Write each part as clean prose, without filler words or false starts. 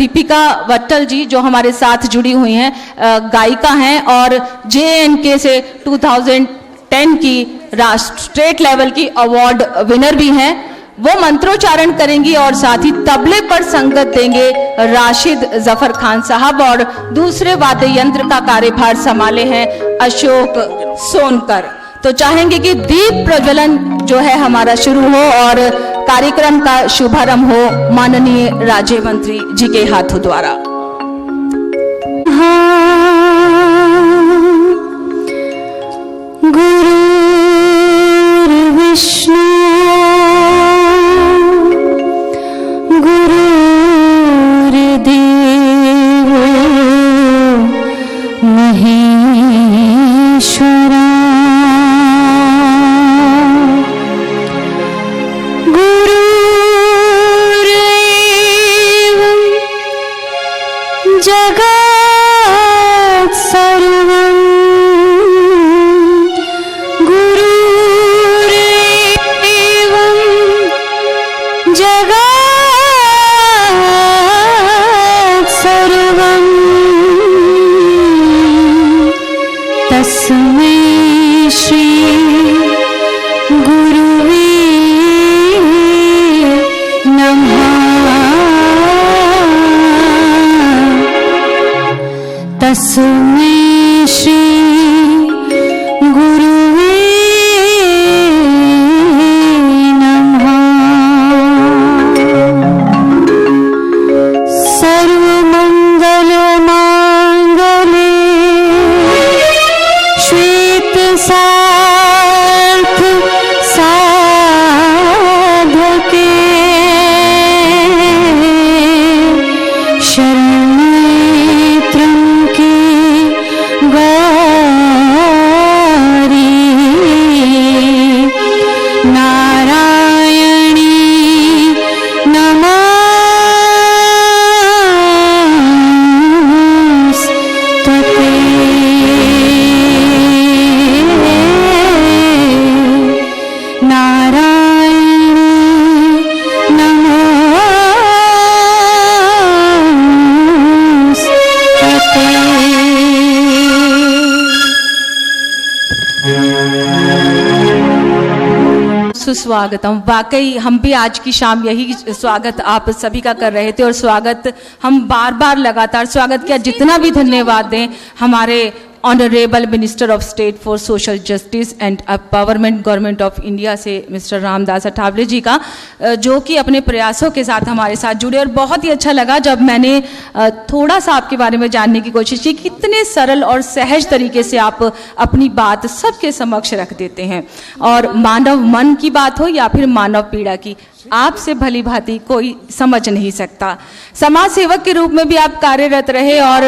दीपिका वट्टल जी जो हमारे साथ जुड़ी हुई हैं, गायिका हैं और JNK से 2010 की स्टेट लेवल की अवार्ड विनर भी हैं। वो मंत्रोच्चारण करेंगी और साथ ही तबले पर संगत देंगे राशिद जफर खान साहब और दूसरे वाद्य यंत्र का कार्यभार संभाले हैं अशोक सोनकर। तो चाहेंगे कि दीप प्रज्वलन जो है हमारा शुरू हो और कार्यक्रम का शुभारंभ हो माननीय राज्य मंत्री जी के हाथों द्वारा। तस्मै श्री गुरुवे नमः। सर्वमंगल मांगले श्वेत सार्थ साधके सुस्वागतम। वाकई हम भी आज की शाम यही स्वागत आप सभी का कर रहे थे और स्वागत हम बार बार लगातार स्वागत किया। जितना भी धन्यवाद दें हमारे honourable minister of state for social justice and empowerment government of India से मिस्टर रामदास अठावले जी का, जो कि अपने प्रयासों के साथ हमारे साथ जुड़े और बहुत ही अच्छा लगा जब मैंने थोड़ा सा आपके बारे में जानने की कोशिश की। कितने सरल और सहज तरीके से आप अपनी बात सबके समक्ष रख देते हैं और मानव मन की बात हो या फिर मानव पीड़ा की, आपसे भली भांति कोई समझ नहीं सकता। समाज सेवक के रूप में भी आप कार्यरत रहे और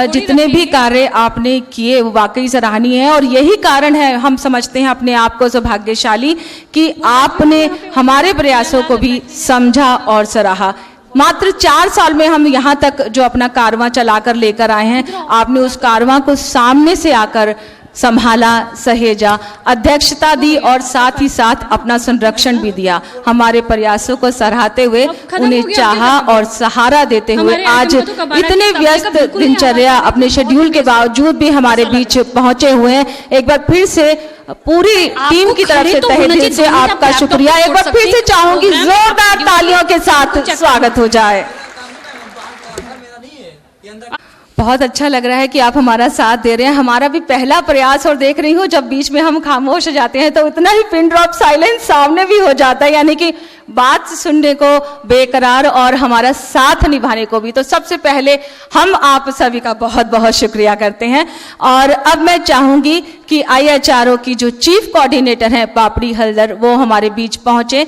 जितने भी कार्य आपने किए वो वाकई सराहनीय है और यही कारण है हम समझते हैं अपने आप को सौभाग्यशाली कि आपने हमारे प्रयासों को भी समझा और सराहा। मात्र 4 साल में हम यहाँ तक जो अपना कारवां चलाकर लेकर आए हैं, आपने उस कारवां को सामने से आकर संभाला, सहेजा, अध्यक्षता दी और साथ ही साथ अपना संरक्षण भी दिया। हमारे प्रयासों को सराहते हुए उन्हें चाहा और सहारा देते हुए आज इतने व्यस्त दिनचर्या अपने शेड्यूल के बावजूद भी हमारे बीच पहुंचे हुए हैं। एक बार फिर से पूरी टीम की तरफ से तहे दिल से आपका शुक्रिया। एक बार फिर से चाहूंगी जोरदार तालियों के साथ स्वागत हो जाए। बहुत अच्छा लग रहा है कि आप हमारा साथ दे रहे हैं। हमारा भी पहला प्रयास और देख रही हूँ जब बीच में हम खामोश हो जाते हैं तो इतना ही पिन ड्रॉप साइलेंस सामने भी हो जाता है, यानी कि बात सुनने को बेकरार और हमारा साथ निभाने को भी। तो सबसे पहले हम आप सभी का बहुत बहुत शुक्रिया करते हैं। और अब मैं चाहूंगी कि IHRO की जो चीफ कोऑर्डिनेटर हैं पापड़ी हल्दर, वो हमारे बीच पहुंचे।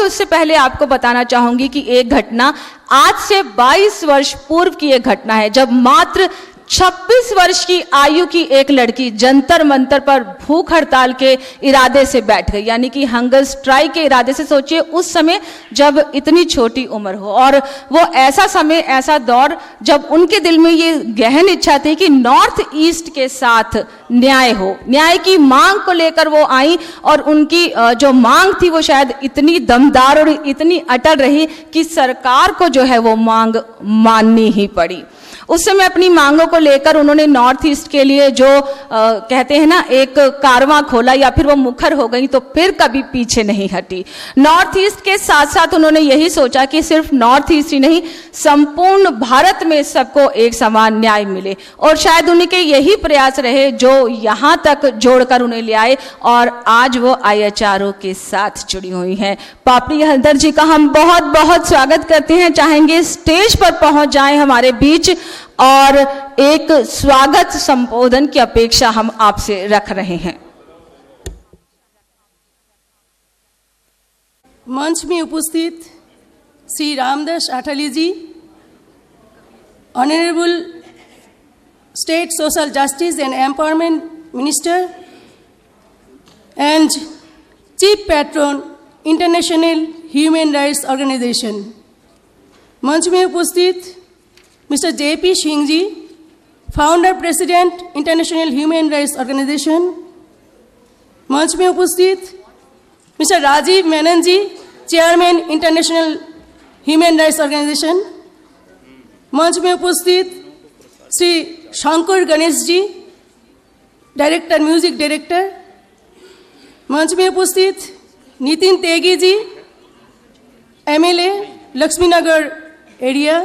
उससे पहले आपको बताना चाहूंगी कि एक घटना आज से 22 वर्ष पूर्व की एक घटना है जब मात्र 26 वर्ष की आयु की एक लड़की जंतर मंतर पर भूख हड़ताल के इरादे से बैठ गई, यानी कि हंगर स्ट्राइक के इरादे से। सोचिए उस समय जब इतनी छोटी उम्र हो और वो ऐसा समय, ऐसा दौर जब उनके दिल में ये गहन इच्छा थी कि नॉर्थ ईस्ट के साथ न्याय हो, न्याय की मांग को लेकर वो आई और उनकी जो मांग थी वो शायद इतनी दमदार और इतनी अटल रही कि सरकार को जो है वो मांग माननी ही पड़ी। उस समय अपनी मांगों को लेकर उन्होंने नॉर्थ ईस्ट के लिए जो कहते हैं ना एक कारवां खोला या फिर वो मुखर हो गई तो फिर कभी पीछे नहीं हटी। नॉर्थ ईस्ट के साथ साथ उन्होंने यही सोचा कि सिर्फ नॉर्थ ईस्ट ही नहीं संपूर्ण भारत में सबको एक समान न्याय मिले और शायद उनके यही प्रयास रहे जो यहाँ तक जोड़कर उन्हें ले आए और आज वो IHRO के साथ जुड़ी हुई हैं। पापड़ी हलदर जी का हम बहुत बहुत स्वागत करते हैं, चाहेंगे स्टेज पर पहुंच जाएं हमारे बीच और एक स्वागत संबोधन की अपेक्षा हम आपसे रख रहे हैं। मंच में उपस्थित Shri Ramdas Athawale ji, honourable state social justice and empowerment minister and chief patron international human rights organisation, मंच में उपस्थित mister JP Singh ji, founder president international human rights organisation, मंच में उपस्थित mister Rajiv Menon ji, chairman international human rights organisation, मंच में उपस्थित Shri Shankar Ganesh ji, director music director, मंच में उपस्थित नितिन तेगी जी, MLA लक्ष्मीनगर एरिया,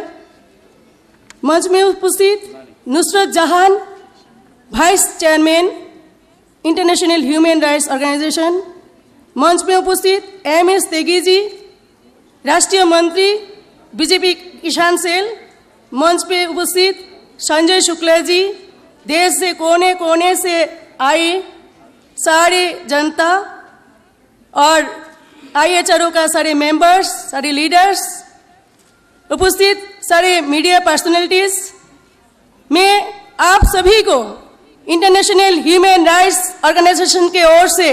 मंच में उपस्थित नुसरत जहान, vice chairman international human rights organisation, मंच में उपस्थित MS तेगी जी, राष्ट्रीय मंत्री BJP किसान सेल, मंच पे उपस्थित संजय शुक्ला जी, देश से कोने कोने से आए सारे जनता और IHRO का सारे मेंबर्स, सारे लीडर्स, उपस्थित सारे मीडिया पर्सनैलिटीज, मैं आप सभी को इंटरनेशनल ह्यूमन राइट्स ऑर्गेनाइजेशन के ओर से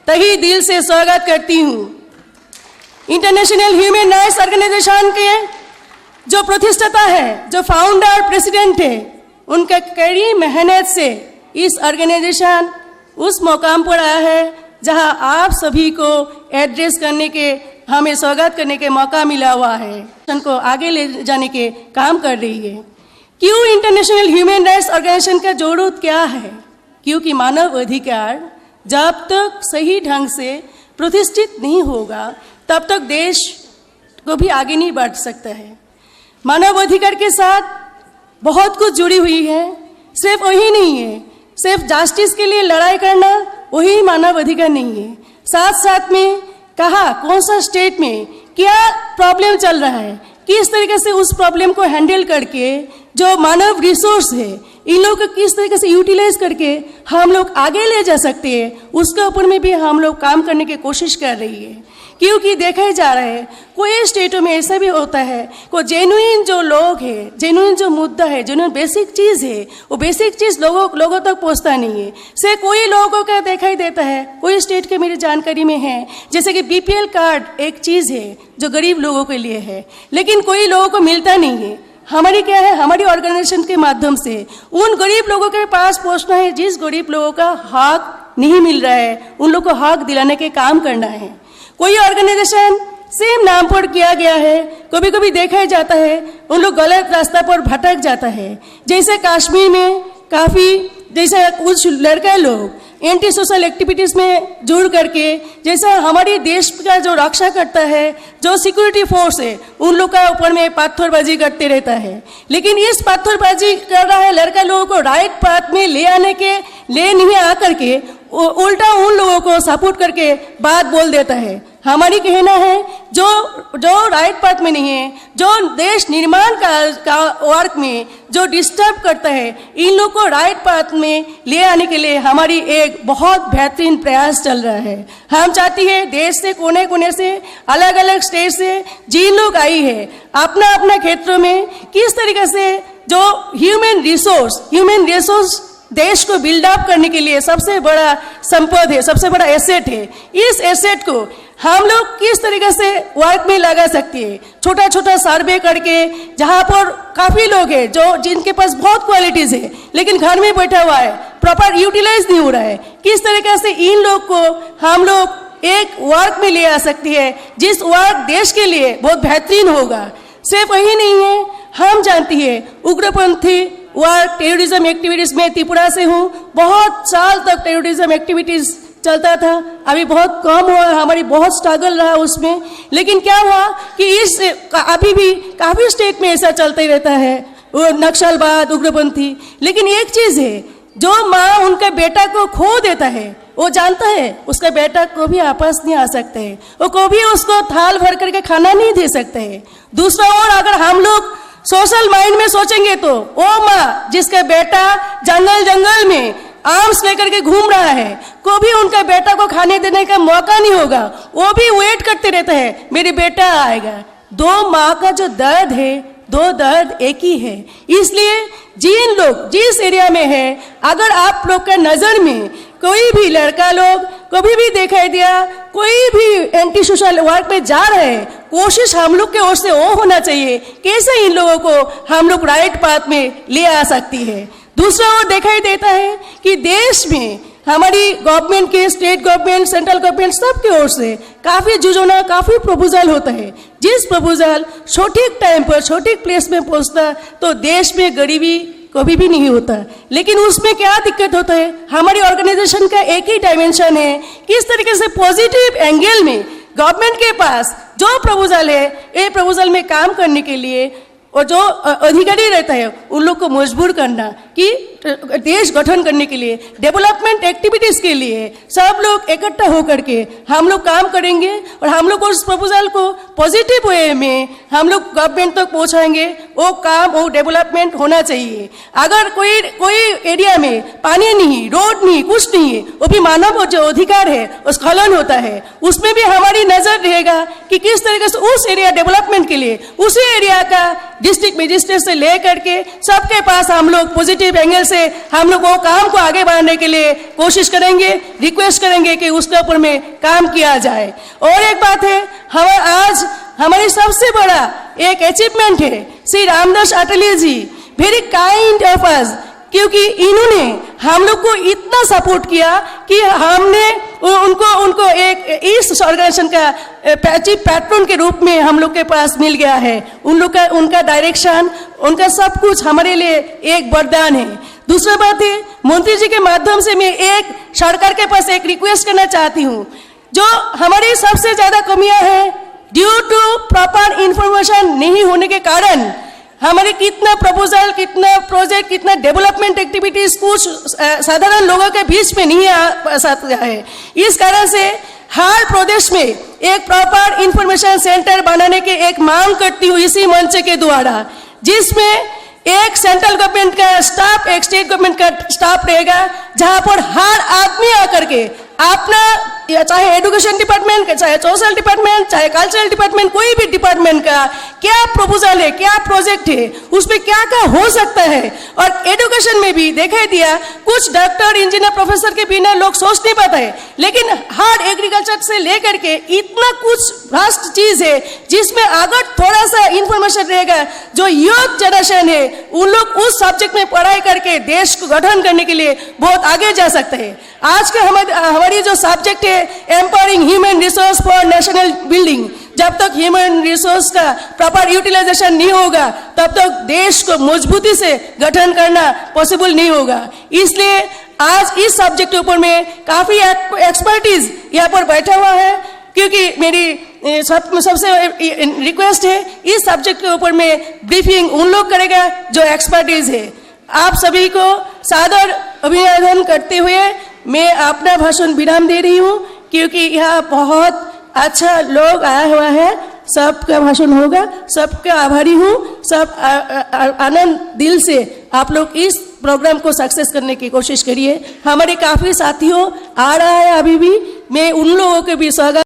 तहे दिल से स्वागत करती हूँ। इंटरनेशनल ह्यूमन राइट्स ऑर्गेनाइजेशन के जो प्रतिष्ठाता है, जो फाउंडर प्रेसिडेंट है, उनका कड़ी मेहनत से इस ऑर्गेनाइजेशन उस मुकाम पर आया है जहां आप सभी को एड्रेस करने के, हमें स्वागत करने के मौका मिला हुआ है, उनको आगे ले जाने के काम कर रही है। क्यों इंटरनेशनल ह्यूमन राइट्स ऑर्गेनाइजेशन का जरूरत क्या है? क्योंकि मानव अधिकार जब तक सही ढंग से प्रतिष्ठित नहीं होगा तब तक देश को भी आगे नहीं बढ़ सकता है। मानव अधिकार के साथ बहुत कुछ जुड़ी हुई है, सिर्फ वही नहीं है, सिर्फ जस्टिस के लिए लड़ाई करना वही मानव अधिकार नहीं है। साथ साथ में कहा कौन सा स्टेट में क्या प्रॉब्लम चल रहा है, किस तरीके से उस प्रॉब्लम को हैंडल करके जो मानव रिसोर्स है इन लोग को किस तरीके से यूटिलाइज करके हम लोग आगे ले जा सकते हैं, उसके ऊपर में भी हम लोग काम करने की कोशिश कर रही है। क्योंकि देखा ही जा रहा है कोई स्टेटों में ऐसा भी होता है को जेन्युइन जो लोग है, जेन्युइन जो मुद्दा है, जेन्युइन बेसिक चीज़ है, वो बेसिक चीज़ लोगों तक पहुंचता नहीं है। से कोई लोगों का देखा ही देता है, कोई स्टेट के मेरी जानकारी में है जैसे कि BPL कार्ड एक चीज़ है जो गरीब लोगों के लिए है, लेकिन कोई लोगों को मिलता नहीं है। हमारी क्या है, हमारी ऑर्गेनाइजेशन के माध्यम से उन गरीब लोगों के पास पहुंचना है जिस गरीब लोगों का हक नहीं मिल रहा है, उन लोगों को हक दिलाने के काम करना है। कोई ऑर्गेनाइजेशन सेम नाम पर किया गया है, कभी कभी देखा ही जाता है उन लोग गलत रास्ता पर भटक जाता है। जैसे कश्मीर में काफ़ी जैसे कुछ लड़के लोग एंटी सोशल एक्टिविटीज़ में जुड़ करके, जैसा हमारी देश का जो रक्षा करता है, जो सिक्योरिटी फोर्स है, उन लोग का ऊपर में पत्थरबाजी करते रहता है। लेकिन इस पत्थरबाजी कर रहा है लड़का लोगों को राइट पाथ में ले नहीं आ करके उल्टा उन लोगों को सपोर्ट करके बात बोल देता है। हमारी कहना है जो राइट पाथ में नहीं है, जो देश निर्माण का वर्क में जो डिस्टर्ब करता है, इन लोग को राइट पाथ में ले आने के लिए हमारी एक बहुत बेहतरीन प्रयास चल रहा है। हम चाहती है देश से कोने कोने से, अलग अलग स्टेट से जिन लोग आई है, अपना अपना क्षेत्रों में किस तरीके से जो ह्यूमन रिसोर्स देश को बिल्डअप करने के लिए सबसे बड़ा संपद है, सबसे बड़ा एसेट है। इस एसेट को हम लोग किस तरीके से वर्क में लगा सकते हैं, छोटा छोटा सर्वे करके, जहाँ पर काफ़ी लोग हैं जो जिनके पास बहुत क्वालिटीज़ है लेकिन घर में बैठा हुआ है, प्रॉपर यूटिलाइज नहीं हो रहा है। किस तरीके से इन लोग को हम लोग एक वर्क में ले आ सकती है जिस वर्क देश के लिए बहुत बेहतरीन होगा। सिर्फ वही नहीं है, हम जानती है उग्रपंथी वर्क टेररिज्म एक्टिविटीज में त्रिपुरा से हूँ, बहुत साल तक टेररिज्म एक्टिविटीज चलता था, अभी बहुत कम हुआ, हमारी बहुत स्ट्रगल रहा उसमें। लेकिन क्या हुआ कि इस अभी भी काफ़ी स्टेट में ऐसा चलता ही रहता है, वो नक्सलवाद उग्रपंथी। लेकिन एक चीज़ है, जो माँ उनके बेटा को खो देता है वो जानता है उसका बेटा को भी आपस नहीं आ सकते हैं, वो कभी उसको थाल भर करके खाना नहीं दे सकते हैं। दूसरा ओर अगर हम लोग सोशल माइंड में सोचेंगे तो वो माँ जिसका बेटा जंगल में आर्म्स लेकर के घूम रहा है, को भी उनका बेटा को खाने देने का मौका नहीं होगा, वो भी वेट करते रहता है मेरे बेटा आएगा। दो माँ का जो दर्द है, दो दर्द एक ही है। इसलिए जिन लोग जिस एरिया में है, अगर आप लोग का नजर में कोई भी लड़का लोग कभी भी दिखाई दिया, कोई भी एंटी सोशल वर्क में जा रहे हैं, कोशिश हम लोग के ओर से वो होना चाहिए कैसे इन लोगों को हम लोग राइट पाथ में ले आ सकती है। दूसरा ओर दिखाई देता है कि देश में हमारी गवर्नमेंट के, स्टेट गवर्नमेंट, सेंट्रल गवर्नमेंट सबके ओर से काफ़ी जुझोना, काफ़ी प्रपोजल होता है। जिस प्रपोजल सटीक टाइम पर सटीक प्लेस में पहुंचता तो देश में गरीबी कभी भी नहीं होता। लेकिन उसमें क्या दिक्कत होता है, हमारी ऑर्गेनाइजेशन का एक ही डायमेंशन है, किस तरीके से पॉजिटिव एंगल में गवर्नमेंट के पास जो प्रपोजल है, ये प्रपोजल में काम करने के लिए और जो अधिकारी रहता है उन लोग को मजबूर करना कि देश गठन करने के लिए, डेवलपमेंट एक्टिविटीज के लिए सब लोग इकट्ठा होकर के हम लोग काम करेंगे और हम लोग उस प्रपोजल को पॉजिटिव वे में हम लोग गवर्नमेंट तक पहुंचाएंगे। वो काम, वो डेवलपमेंट होना चाहिए। अगर कोई एरिया में पानी नहीं, रोड नहीं, कुछ नहीं है, वो भी मानव जो अधिकार है उस स्खलन होता है, उसमें भी हमारी नजर रहेगा कि किस तरीके से उस एरिया डेवलपमेंट के लिए उसी एरिया का डिस्ट्रिक्ट मजिस्ट्रेट से लेकर के सबके पास हम लोग पॉजिटिव एंगल से हम लोग वो काम को आगे बढ़ाने के लिए कोशिश करेंगे, रिक्वेस्ट करेंगे कि उसके ऊपर में काम किया जाए। और एक बात है, हम आज हमारी सबसे बड़ा एक अचीवमेंट है श्री रामदास अटली जी, वेरी काइंड ऑफ अस, क्योंकि इन्होंने हम लोग को इतना सपोर्ट किया कि हमने उनको एक इस ऑर्गेनाइजेशन का चीफ पैट्रन के रूप में हम लोग के पास मिल गया है। उन लोग का, उनका डायरेक्शन, उनका सब कुछ हमारे लिए एक वरदान है। दूसरा बात है, मंत्री जी के माध्यम से मैं एक सरकार के पास एक रिक्वेस्ट करना चाहती हूँ, जो हमारी सबसे ज्यादा कमियां हैं ड्यू टू प्रॉपर इंफॉर्मेशन नहीं होने के कारण हमारे कितना प्रपोजल, कितना प्रोजेक्ट, कितना डेवलपमेंट एक्टिविटीज कुछ साधारण लोगों के बीच में नहीं आ सकता है। इस कारण से हर प्रदेश में एक प्रॉपर इंफॉर्मेशन सेंटर बनाने की एक मांग करती हूँ इसी मंच के द्वारा, जिसमें एक सेंट्रल गवर्नमेंट का स्टाफ, एक स्टेट गवर्नमेंट का स्टाफ रहेगा, जहां पर हर आदमी आकर के अपना, चाहे एजुकेशन डिपार्टमेंट, चाहे सोशल डिपार्टमेंट, चाहे कल्चरल डिपार्टमेंट, कोई भी डिपार्टमेंट का क्या प्रपोजल है, क्या प्रोजेक्ट है, उसमें क्या क्या हो सकता है। और एजुकेशन में भी दिखाई दिया कुछ डॉक्टर, इंजीनियर, प्रोफेसर के बिना लोग सोच नहीं पाते हैं, लेकिन हर एग्रीकल्चर से लेकर के इतना कुछ वास्ट चीज है जिसमें अगर थोड़ा सा इंफॉर्मेशन रहेगा, जो यूथ जनरेशन है उन लोग उस सब्जेक्ट में पढ़ाई करके देश को गठन करने के लिए बहुत आगे जा सकते हैं। आज के हमारी जो सब्जेक्ट है empowering human resource for national building, जब तक ह्यूमन रिसोर्स का प्रॉपर यूटिलाइजेशन नहीं होगा तब तक देश को मजबूती से गठन करना पॉसिबल नहीं होगा। इसलिए आज इस सब्जेक्ट के ऊपर में काफी एक्सपर्टीज यहाँ पर बैठा हुआ है, क्योंकि मेरी सबसे रिक्वेस्ट है इस सब्जेक्ट के ऊपर में ब्रीफिंग उन लोग करेगा जो एक्सपर्टीज है। आप सभी को सादर अभिनंदन करते हुए मैं अपना भाषण विराम दे रही हूँ, क्योंकि यहाँ बहुत अच्छा लोग आया हुआ है, सबका भाषण होगा, सबका आभारी हूँ। सब आनंद दिल से आप लोग इस प्रोग्राम को सक्सेस करने की कोशिश करिए। हमारे काफ़ी साथियों आ रहा है अभी भी, मैं उन लोगों के भी स्वागत